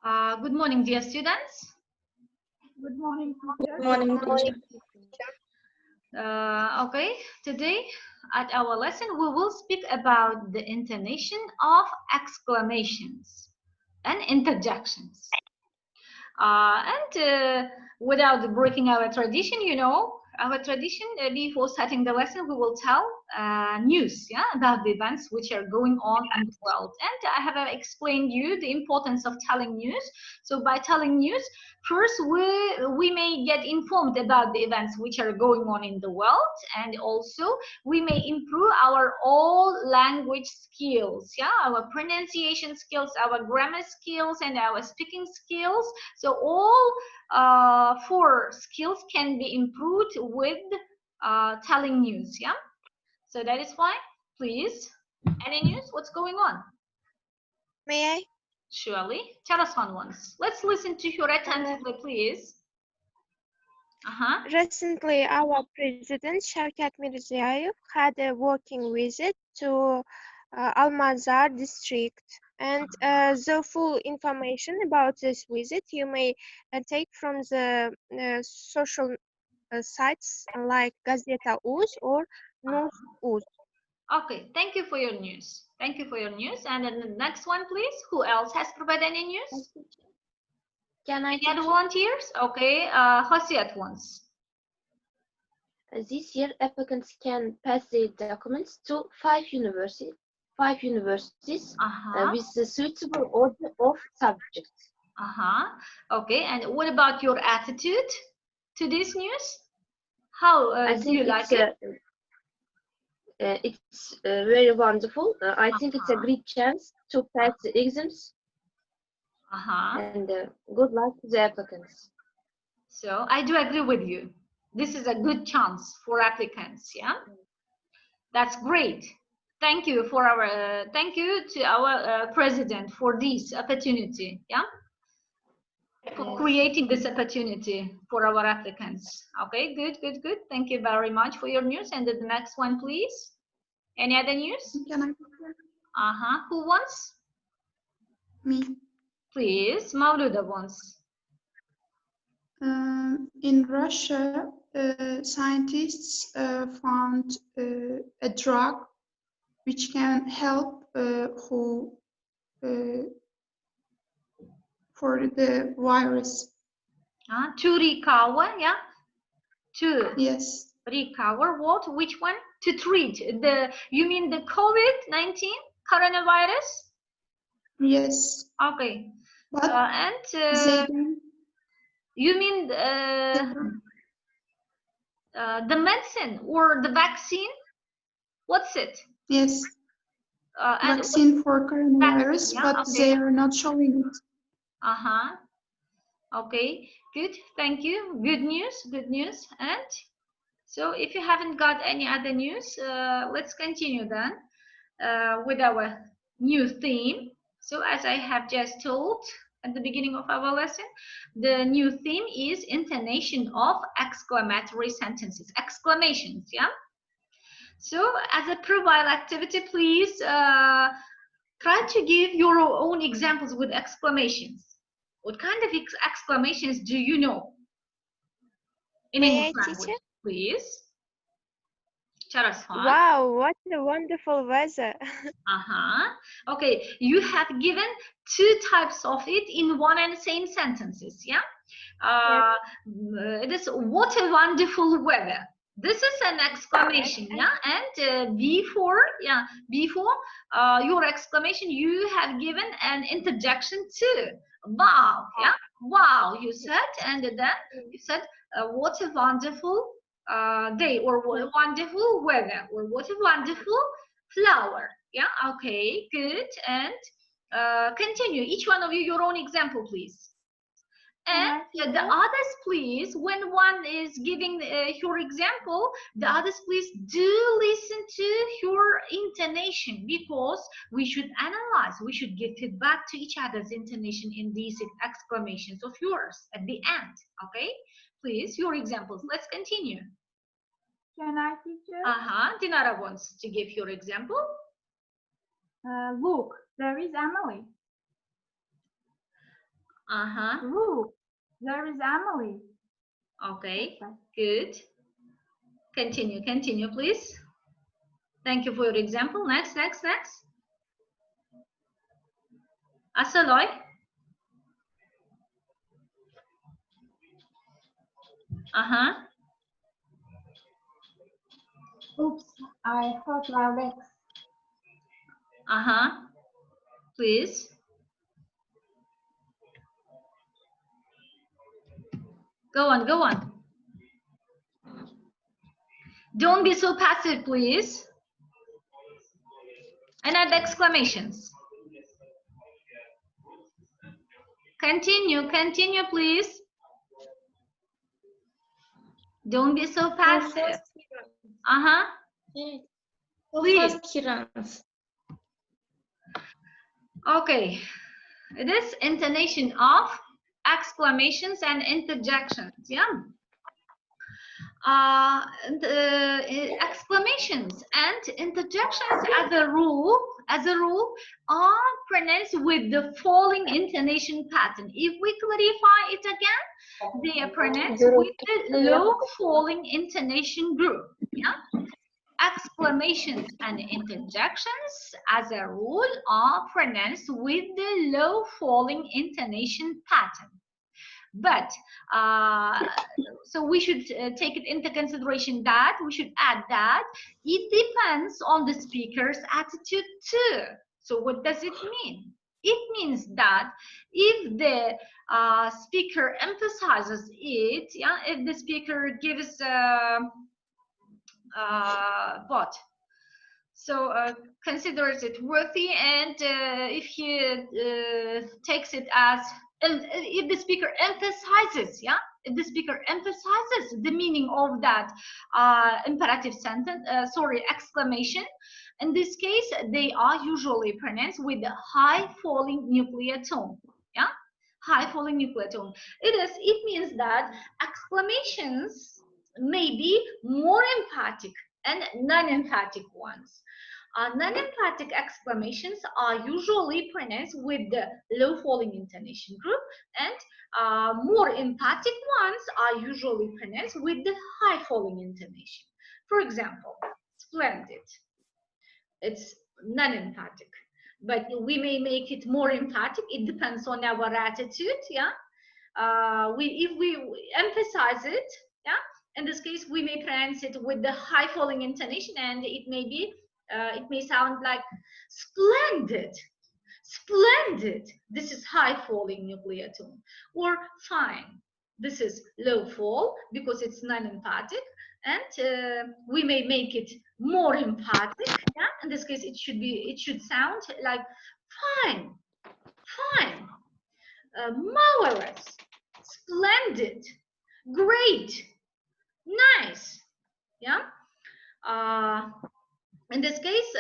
Good morning, dear students. Good morning, teacher. Good morning, teacher. Okay, today at our lesson we will speak about the intonation of exclamations and interjections. Without breaking our tradition, our tradition, before starting the lesson, we will tell news, about the events which are going on in the world. And I have explained you the importance of telling news. So by telling news, first we may get informed about the events which are going on in the world, and also we may improve our all language skills, our pronunciation skills, our grammar skills, and our speaking skills. So all four skills can be improved with telling news. So that is why, please, any news? What's going on? May I? Surely, tell us one once. Let's listen to you attentively, please. Recently, our President Shavkat Mirziyoyev had a working visit to Almazar district, and the full information about this visit you may take from the social sites like Gazeta Uz or News Uz. Okay, thank you for your news. Thank you for your news. And then the next one, please. Who else has provided any news? Can I? Any other volunteers? Okay, Hasiat once. This year, applicants can pass their documents to five universities with the suitable order of subjects. Okay, and what about your attitude to this news? How do you like it? It's very wonderful. I think it's a great chance to pass the exams. And good luck to the applicants. So I do agree with you. This is a good chance for applicants. That's great. Thank you for our thank you to our president for this opportunity. For creating this opportunity for our applicants. Okay, good. Thank you very much for your news. And the next one, please. Any other news? Can I? Who wants? Me. Please, Mauluda wants. In Russia, scientists found a drug which can help for the virus. To recover, To yes. Recover what? Which one? To treat the. You mean the COVID-19 coronavirus? Yes. Okay. But you mean the medicine or the vaccine? What's it? Yes. Vaccine for coronavirus, but they are not showing it. Okay, good. Thank you. Good news. And so if you haven't got any other news, let's continue then with our new theme. So as I have just told at the beginning of our lesson, the new theme is intonation of exclamatory sentences, exclamations, So as a profile activity, please try to give your own examples with exclamations. What kind of exclamations do you know in English language, please? Wow, what a wonderful weather. Okay, you have given two types of it in one and the same sentences, It is what a wonderful weather. This is an exclamation, and before your exclamation, you have given an interjection too. Wow, wow, you said, and then you said, what a wonderful day, or what a wonderful weather, or what a wonderful flower. Okay, good. And continue. Each one of you, your own example, please. And the others, please, when one is giving your example, the others, please do listen to your intonation, because we should analyze, we should give feedback to each other's intonation in these exclamations of yours at the end. Okay, please, your examples. Let's continue. Can I, teacher? Dinara wants to give your example. Look, there is Emily. Look, there is Emily. Okay, good. Continue, please. Thank you for your example. Next. Asaloy. Oops, I hurt my legs. Please. Go on. Don't be so passive, please. And add exclamations. Continue, please. Don't be so passive. Please. Okay. It is intonation of exclamations and interjections. Yeah. Exclamations and interjections as a rule are pronounced with the following intonation pattern. If we clarify it again, they are pronounced with the low falling intonation group. Yeah. Exclamations and interjections as a rule are pronounced with the low falling intonation pattern. But so we should take it into consideration that we should add that it depends on the speaker's attitude too. So what does it mean? It means that if the speaker emphasizes it, yeah, if the speaker gives what? So considers it worthy, and if he takes it as, if the speaker emphasizes, yeah, if the speaker emphasizes the meaning of that imperative sentence, exclamation, in this case, they are usually pronounced with a high falling nuclear tone, yeah, high falling nuclear tone. It means that exclamations may be more emphatic and non-emphatic ones. Non-emphatic exclamations are usually pronounced with the low falling intonation group, and more emphatic ones are usually pronounced with the high falling intonation. For example, splendid. It's non-emphatic, but we may make it more emphatic. It depends on our attitude. Yeah, if we emphasize it, yeah, in this case we may pronounce it with the high falling intonation, and it may sound like splendid. This is high falling nuclear tone. Or fine. This is low fall because it's non-emphatic, and we may make it more emphatic. Yeah, in this case it should sound like fine, marvelous, splendid, great, nice. Yeah. In this case,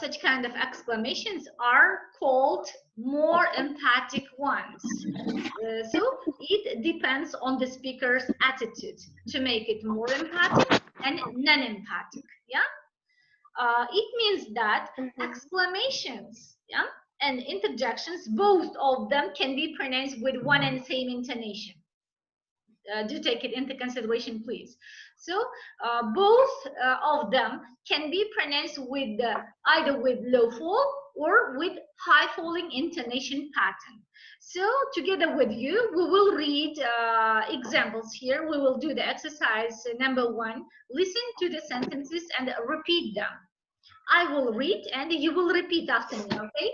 such kind of exclamations are called more emphatic ones. So it depends on the speaker's attitude to make it more emphatic and non-emphatic. Yeah. It means that exclamations, yeah, and interjections, both of them can be pronounced with one and the same intonation. Do take it into consideration, please. So both of them can be pronounced with either with low fall or with high falling intonation pattern. So together with you, we will read examples here. We will do the exercise number 1. Listen to the sentences and repeat them. I will read and you will repeat after me, okay?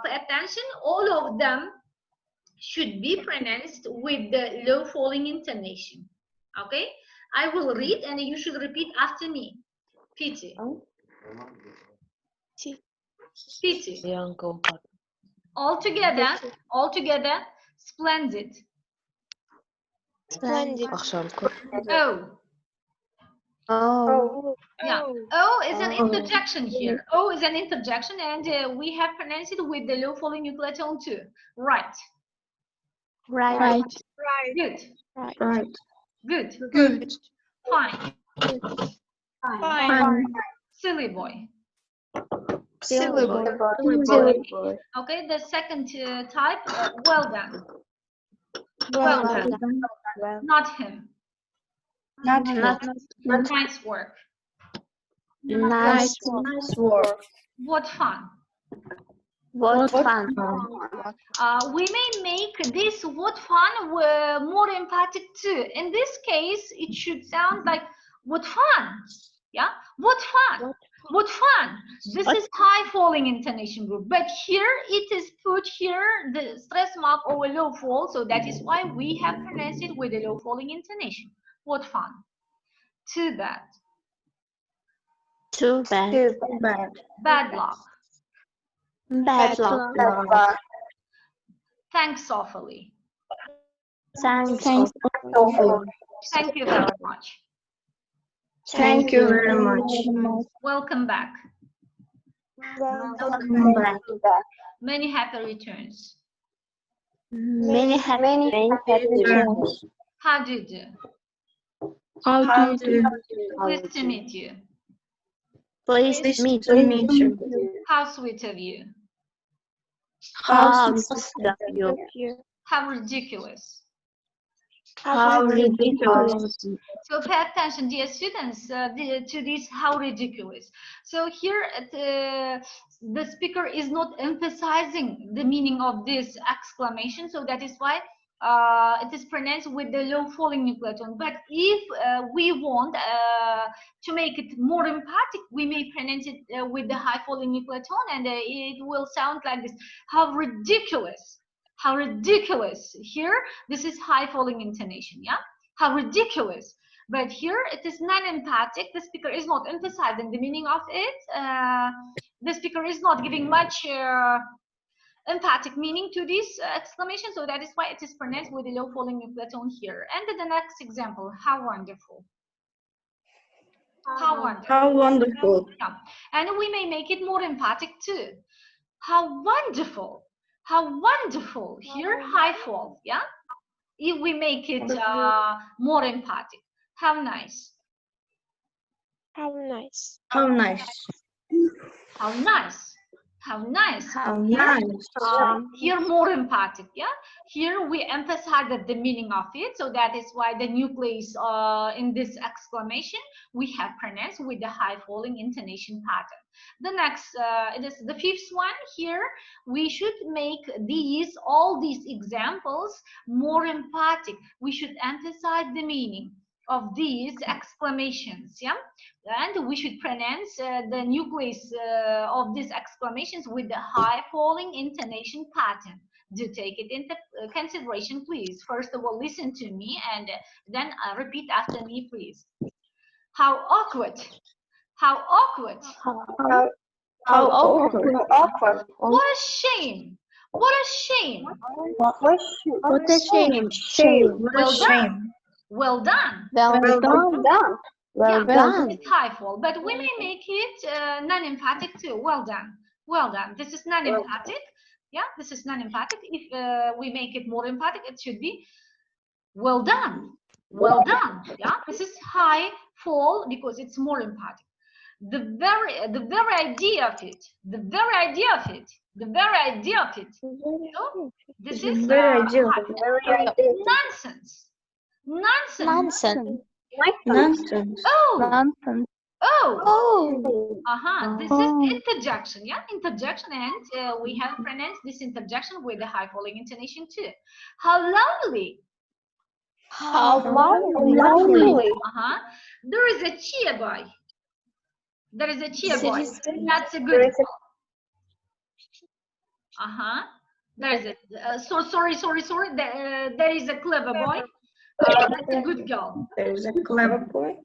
Pay attention, all of them should be pronounced with the low falling intonation. Okay, I will read and you should repeat after me. Pity. All together. Splendid. Yeah. O is an interjection here. O is an interjection, and we have pronounced it with the low falling nuclear tone too. Right. Good. Fine. Silly boy. Silly boy. Okay, the second type, well done. Well done. done. Not him. Not Nice work. nice work. What fun. What fun. We may make this what fun more emphatic too. In this case, it should sound like what fun. Yeah, what fun. What fun. This is high falling intonation group, but here it is put here the stress mark over low fall, so that is why we have pronounced it with a low falling intonation. What fun. Too bad. Too bad. Bad luck. Bad luck. Thanks awfully. Thanks. Thank you very much. Thank you very much. Welcome back. Welcome back. Many happy returns. Many happy returns. How do you do? How do you do? Pleased to meet you. Pleased to meet you. How sweet of you. How sweet of you. How ridiculous. How ridiculous. So pay attention, dear students, to this how ridiculous. So here the speaker is not emphasizing the meaning of this exclamation, so that is why it is pronounced with the low falling nuclear tone. But if we want to make it more emphatic, we may pronounce it with the high falling nuclear tone, and it will sound like this: how ridiculous. How ridiculous. Here, this is high falling intonation, yeah? How ridiculous. But here, it is non-emphatic. The speaker is not emphasizing the meaning of it. The speaker is not giving much emphatic meaning to this exclamation, so that is why it is pronounced with a low falling nuclear tone here. And the next example, how wonderful. How wonderful. How wonderful. Yeah. And we may make it more emphatic too. How wonderful. How wonderful. Here, high fall, yeah? If we make it more emphatic. How nice. How nice. How nice. How nice. How nice. How nice. Here more emphatic, yeah? Here we emphasize the meaning of it, so that is why the nucleus in this exclamation we have pronounced with the high falling intonation pattern. The next, it is the fifth one. Here we should make all these examples more emphatic. We should emphasize the meaning of these exclamations, yeah, and we should pronounce the nucleus of these exclamations with the high falling intonation pattern. Do take it into consideration, please. First of all, listen to me and then repeat after me, please. How awkward. How awkward. How awkward. What a shame. What a shame. What a shame. Well done. Well done. Well done. Well done. It's high fall, but we may make it non-emphatic too. Well done. Well done. This is non-emphatic. Yeah, this is non-emphatic. If we make it more emphatic, it should be well done. Well done. Yeah, this is high fall because it's more emphatic. The very idea of it. The very idea of it. The very idea of it. So, this is nonsense. Nonsense. Nonsense. Oh. Nonsense. Oh. This is interjection. Yeah, interjection, and we have pronounced this interjection with the high falling intonation too. How lovely. How lovely. There is a cheer boy. There is a cheer boy. That's a good. There is a. Sorry. There is a clever boy. That's a good girl. There is a clever boy.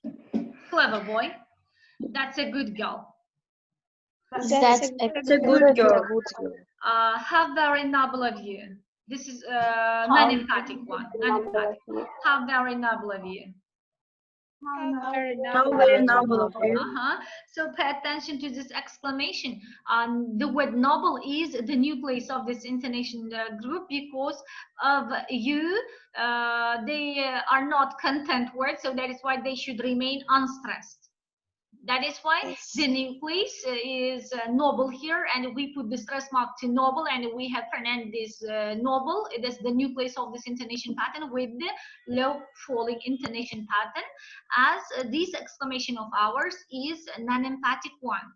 Clever boy. That's a good girl. That's a good girl. How very noble of you. This is non-emphatic one. Non-emphatic. How very noble of you. How very noble of you. So pay attention to this exclamation. The word noble is the nucleus of this intonation group because of you. They are not content words, so that is why they should remain unstressed. That is why the nucleus is noble here, and we put the stress mark to noble, and we have pronounced this noble. It is the nucleus of this intonation pattern with the low falling intonation pattern, as this exclamation of ours is a non-emphatic one.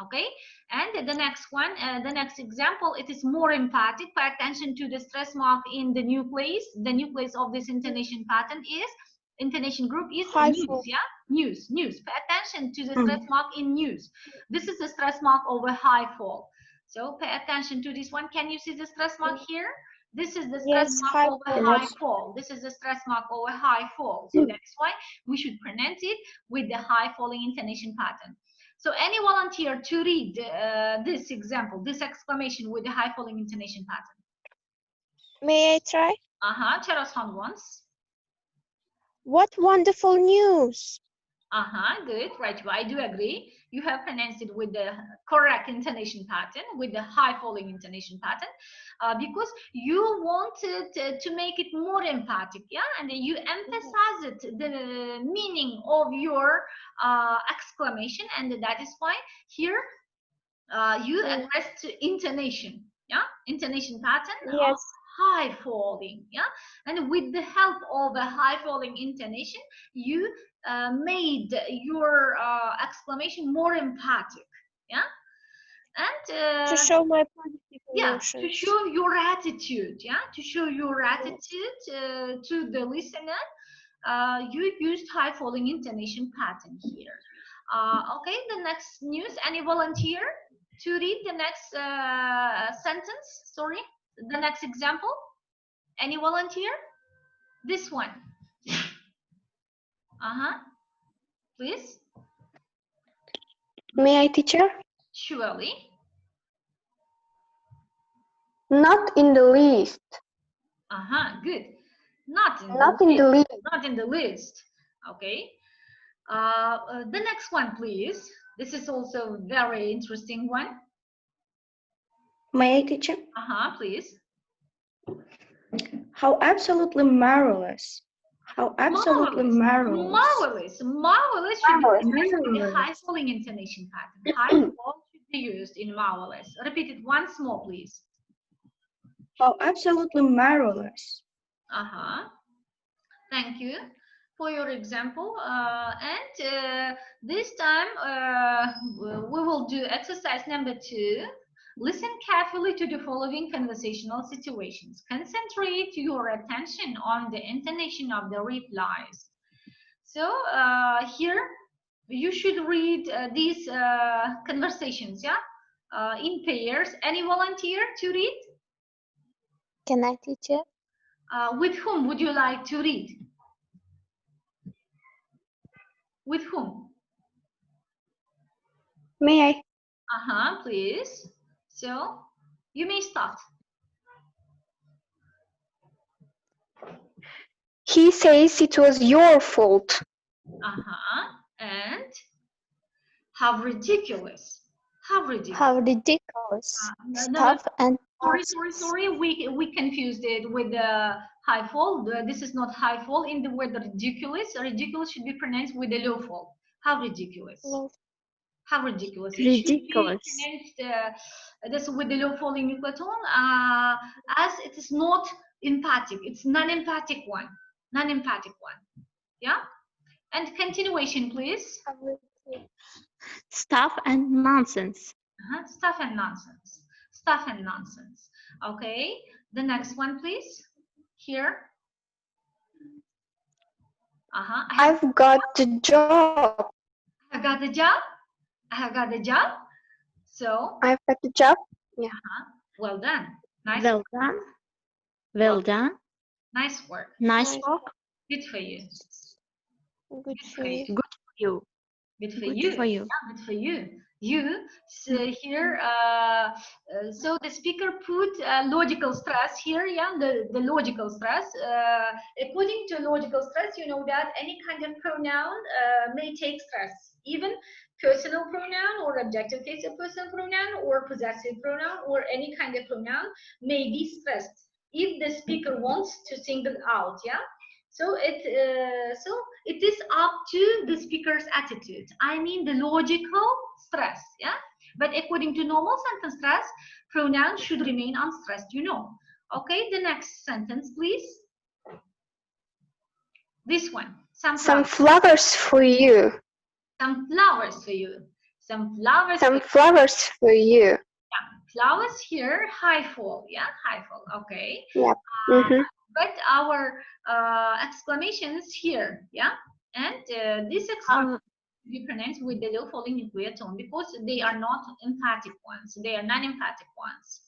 Okay, and the next one, the next example, it is more emphatic. Pay attention to the stress mark in the nucleus. The nucleus of this intonation pattern is intonation group is news. Yeah, news. Pay attention to the stress mark in news. This is the stress mark over high fall. So pay attention to this one. Can you see the stress mark here? This is the stress mark over high fall. This is the stress mark over high fall. So that's why we should pronounce it with the high falling intonation pattern. So any volunteer to read this example, this exclamation with the high falling intonation pattern? May I try? Tell us how once. What wonderful news! Good, right. I do agree. You have pronounced it with the correct intonation pattern, with the high falling intonation pattern, because you wanted to make it more emphatic, yeah, and you emphasize it, the meaning of your exclamation, and that is why here you addressed intonation, yeah, intonation pattern. Yes. High falling, yeah, and with the help of a high falling intonation, you made your exclamation more emphatic, yeah, and to show my positive emotions. to show your attitude, yeah, to show your attitude to the listener. You used high falling intonation pattern here. Okay, the next news. Any volunteer to read the next sentence? Sorry. The next example, any volunteer? This one. Please. May I, teacher? Surely. Not in the least. Good. Not in the least. Not in the list. Okay. The next one, please. This is also a very interesting one. May I, teacher? Please. How absolutely marvelous. How absolutely marvelous. Marvelous should be used with a high falling intonation pattern. High fall should be used in marvelous. Repeat it once more, please. How absolutely marvelous. Thank you for your example. This time we will do exercise number 2. Listen carefully to the following conversational situations. Concentrate your attention on the intonation of the replies. So here you should read these conversations, yeah, in pairs. Any volunteer to read? Can I, teacher? With whom would you like to read? With whom? May I? Please. So you may start. He says it was your fault. And how ridiculous. How ridiculous. How ridiculous. Stuff and sorry. We confused it with the high fall. This is not high fall in the word ridiculous. Ridiculous should be pronounced with a low fall. How ridiculous. How ridiculous. It should be pronounced this with the low falling nuclear tone, as it is not emphatic. It's non-emphatic one. Non-emphatic one. Yeah? And continuation, please. Stuff and nonsense. Stuff and nonsense. Stuff and nonsense. Okay. The next one, please. Here. I've got the job. I got the job. I have got the job. So. I've got the job. Yeah. Well done. Nice. Well done. Well done. Nice work. Nice work. Good for you. Good for you. Good for you. Good for Good you. for you. Yeah, good for you. Here, so the speaker put logical stress here, yeah, the logical stress. According to logical stress, you know that any kind of pronoun may take stress, even personal pronoun or objective case of personal pronoun or possessive pronoun or any kind of pronoun may be stressed if the speaker wants to single out, yeah. So it is up to the speaker's attitude. I mean the logical stress, yeah. But according to normal sentence stress, pronouns should remain unstressed, you know. Okay, the next sentence, please. This one. Some flowers for you. Some flowers for you. Some flowers. Some flowers for you. Yeah, flowers here, high fall. Yeah, high fall. Okay. Yep. But our exclamations here, yeah, and this exclamation we pronounce with the low falling nuclear tone because they are not emphatic ones. They are non-emphatic ones.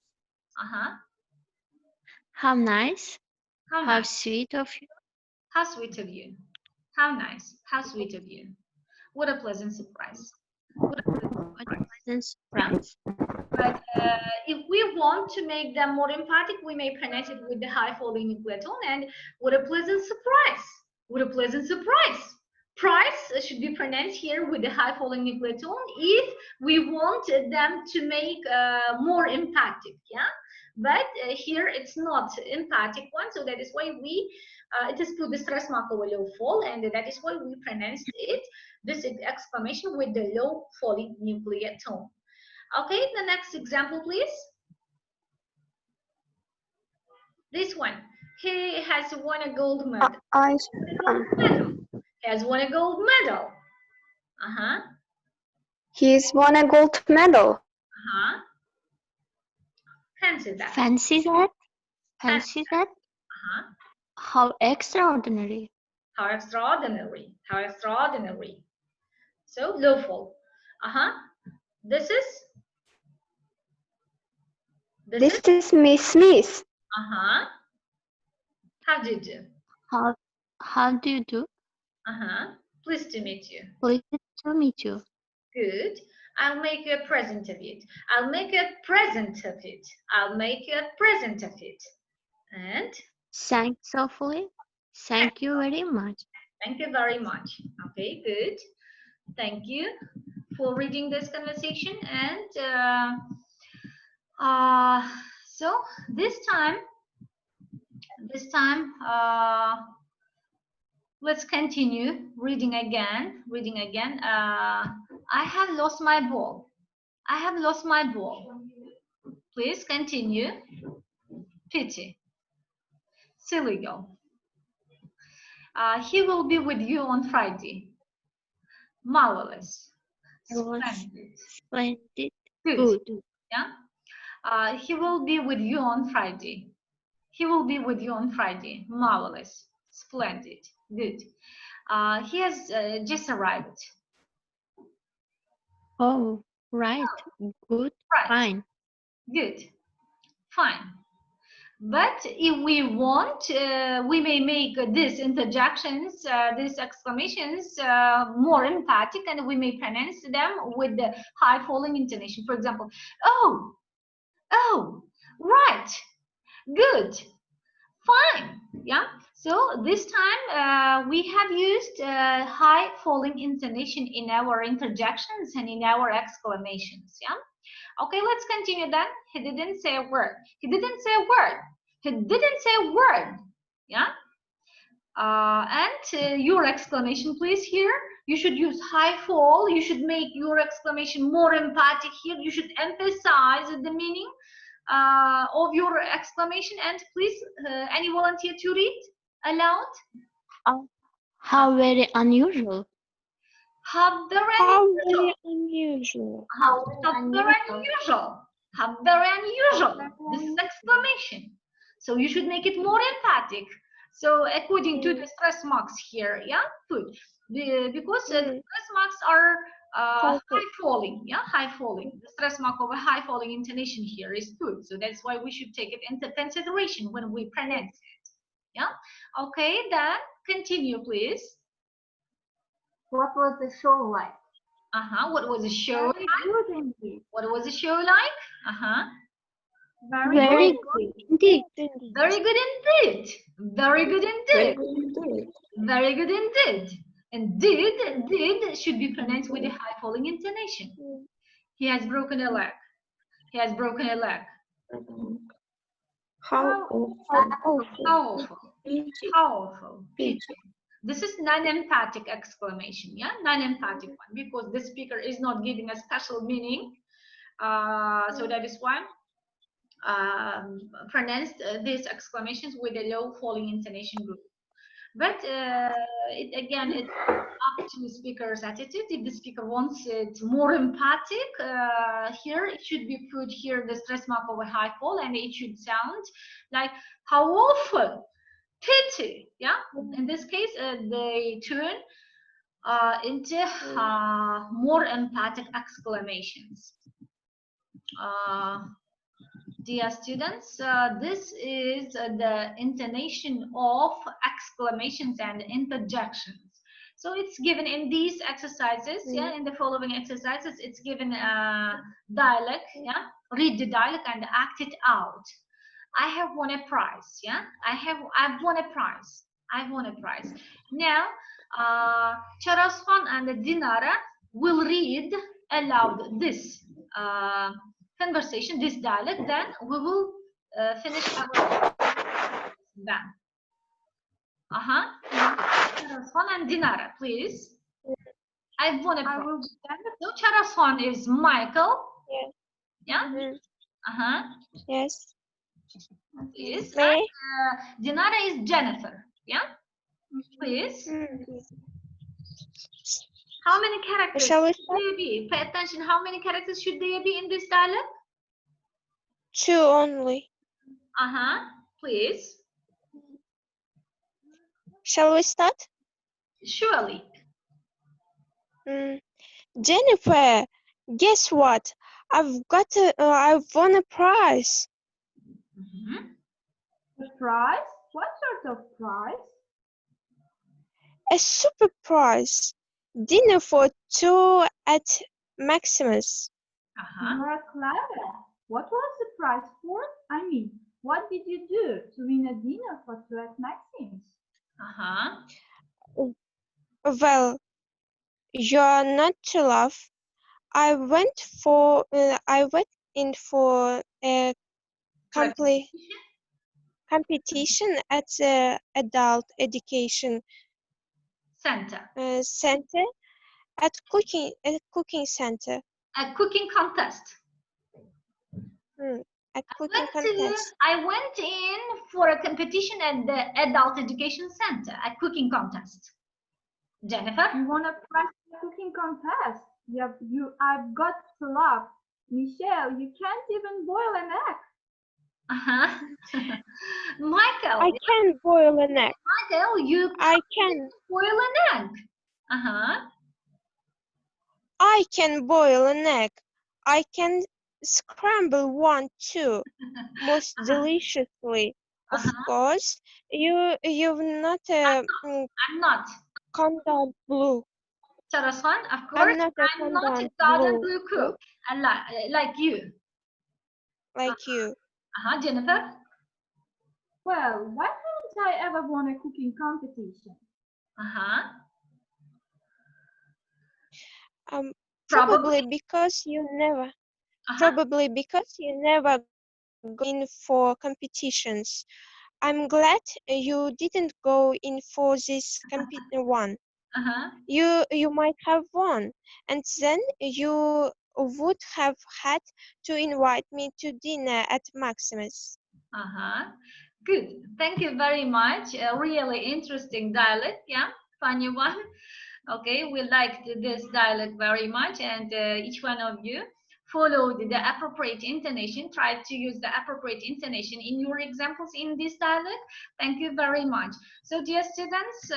How nice. How How nice. sweet of you. How sweet of you. How nice. How sweet of you. What a pleasant surprise. What a pleasant surprise. But if we want to make them more emphatic, we may pronounce it with the high falling nuclear tone. And what a pleasant surprise. What a pleasant surprise. Price should be pronounced here with the high falling nuclear tone if we want them to make more emphatic, yeah. But here it's not emphatic one, so that is why we it is put the stress mark over low fall, and that is why we pronounced it this exclamation with the low falling nuclear tone. Okay, the next example, please. This one. He has won a gold medal. He has won a gold medal. He's won a gold medal. Fancy that. Fancy that? Fancy that? How extraordinary. How extraordinary. How extraordinary. So low fall. This is Miss Smith. How do you do? How do you do? Pleased to meet you. Pleased to meet you. Good. I'll make you a present of it. I'll make you a present of it. I'll make you a present of it. And? Thanks awfully. Thank you very much. Thank you very much. Okay, good. Thank you for reading this conversation. And so this time, let's continue reading again. I have lost my ball. I have lost my ball. Please continue. Pity. Silly girl. He will be with you on Friday. Marvelous. Splendid. Good. Yeah. He will be with you on Friday. He will be with you on Friday. Marvelous. Splendid. Good. He has just arrived. Oh, right. Good. Right. Fine. Good. Fine. But if we want, we may make these interjections, these exclamations more emphatic, and we may pronounce them with the high falling intonation. For example, oh, right, good, fine. Yeah. So this time we have used high falling intonation in our interjections and in our exclamations. Yeah. Okay, let's continue then. He didn't say a word. He didn't say a word. He didn't say a word. Yeah. And your exclamation, please, here. You should use high fall. You should make your exclamation more emphatic here. You should emphasize the meaning of your exclamation. And please, any volunteer to read aloud? How very unusual. How very unusual. How very unusual. How very unusual. This is exclamation. So you should make it more emphatic. So according to the stress marks here, yeah, good. Because the stress marks are high falling, yeah, high falling. The stress mark of a high falling intonation here is good. So that's why we should take it into consideration when we pronounce it. Yeah. Okay, then continue, please. What was the show like? What was the show like? Good indeed. What was the show like? Very good indeed. Very good indeed. Very good indeed. Very good indeed. And did should be pronounced with a high falling intonation. He has broken a leg. He has broken a leg. How awful. How awful. Powerful. This is non-emphatic exclamation, yeah, non-emphatic one, because the speaker is not giving a special meaning. So that is why pronounced these exclamations with a low falling intonation group. But it's up to the speaker's attitude. If the speaker wants it more emphatic, here it should be put here the stress mark over high fall, and it should sound like how awful, pity. Yeah, in this case, they turn into more emphatic exclamations. Dear students, this is the intonation of exclamations and interjections. So it's given in these exercises, yeah, in the following exercises, it's given dialect, yeah, read the dialect and act it out. I have won a prize, yeah, I've won a prize, I've won a prize. Now, Charaswan and Dinara will read aloud this conversation, this dialect, then we will finish our then. Charaswan and Dinara, please. I've won a prize. So Charaswan is Michael. Yeah. Yes. Please. And, Dinara is Jennifer. Yeah. Please. How many characters should there be? Pay attention. How many characters should there be in this dialect? 2 only. Please. Shall we start? Surely. Jennifer, guess what? I've won a prize. A prize? What sort of prize? A super prize. Dinner for 2 at Maximus. You're clever. What was the prize for? I mean, what did you do to win a dinner for 2 at Maximus? Well, you're not to laugh. I went in for a competition at the adult education center at cooking center. A cooking contest. I went in for a competition at the adult education center, a cooking contest. Jennifer? You won a prize in a cooking contest. I've got to laugh. Michelle, you can't even boil an egg. Michael. I can boil an egg. Michael, you can boil an egg. I can boil an egg. I can scramble one too, most deliciously. Of course, you've not I'm not. Condom blue. Saraswan, of course, I'm not a cordon bleu cook. Like you. Like you. Jennifer? Well, why haven't I ever won a cooking competition? Probably because you never. Probably because you never go in for competitions. I'm glad you didn't go in for this one. You might have won, and then you would have had to invite me to dinner at Maximus. Good. Thank you very much. A really interesting dialect. Yeah, funny one. Okay, we liked this dialect very much, and each one of you followed the appropriate intonation, tried to use the appropriate intonation in your examples in this dialect. Thank you very much. So dear students,